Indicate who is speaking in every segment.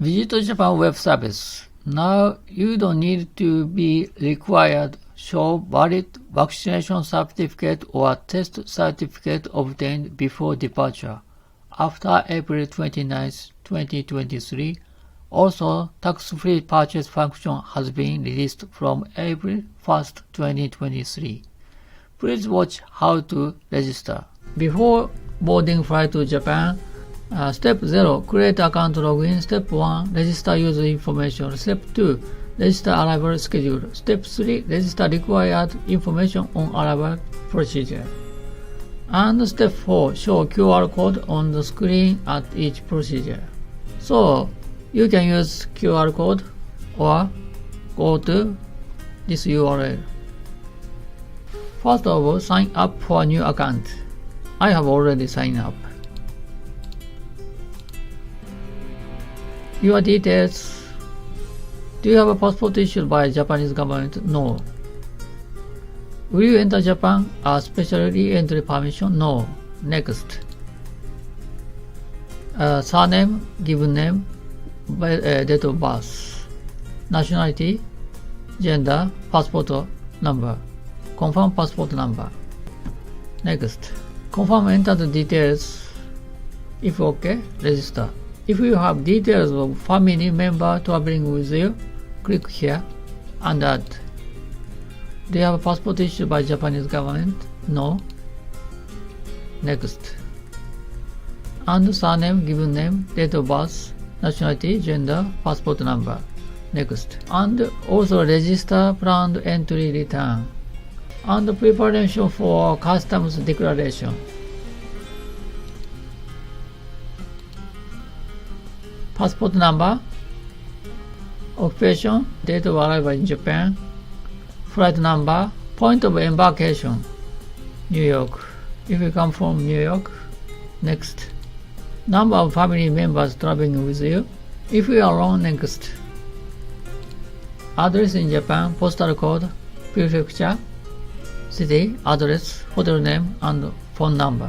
Speaker 1: Visit Japan web service. Now you don't need to be required show valid vaccination certificate or test certificate obtained before departure. After April 29, 2023, also tax-free purchase function has been released from April 1, 2023. Please watch how to register. Before boarding flight to Japan, Step 0. Create account login. Step 1. Register user information. Step 2. Register arrival schedule. Step 3. Register required information on arrival procedure. And Step 4. Show QR code on the screen at each procedure. So, you can use QR code or go to this URL. First of all, sign up for a new account. I have already signed up. Your details. Do you have a passport issued by Japanese government? No. Will you enter Japan? A special re-entry permission? No. Next. Surname, given name, date of birth, nationality, gender, passport number. Confirm passport number. Next. Confirm entered details. If OK, register. If you have details of family member traveling with you, click here and add. Do you have a passport issued by Japanese government? No. Next. And surname, given name, date of birth, nationality, gender, passport number. Next. And also register planned entry return. And preparation for customs declaration. Passport number, occupation, date of arrival in Japan, flight number, point of embarkation, New York. If you come from New York, next. Number of family members traveling with you. If you are alone, next. Address in Japan, postal code, prefecture, city, address, hotel name, and phone number.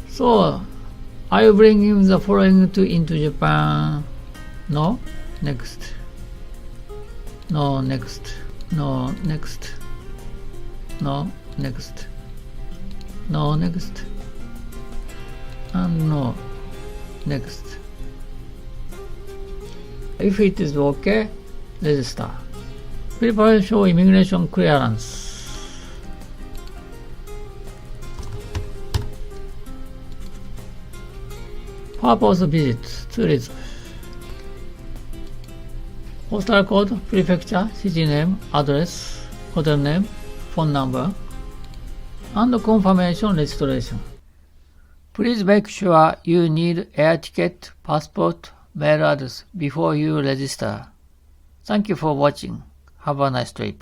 Speaker 1: So, are you bringing the following into Japan? No. Next. No. Next. No. Next. No. Next. No. Next. And no. Next. If it is OK, register. Preparation immigration clearance. Purpose visit, tourism. Postal code, prefecture, city name, address, hotel name, phone number, and confirmation registration. Please make sure you need air ticket, passport, mail address before you register. Thank you for watching. Have a nice trip.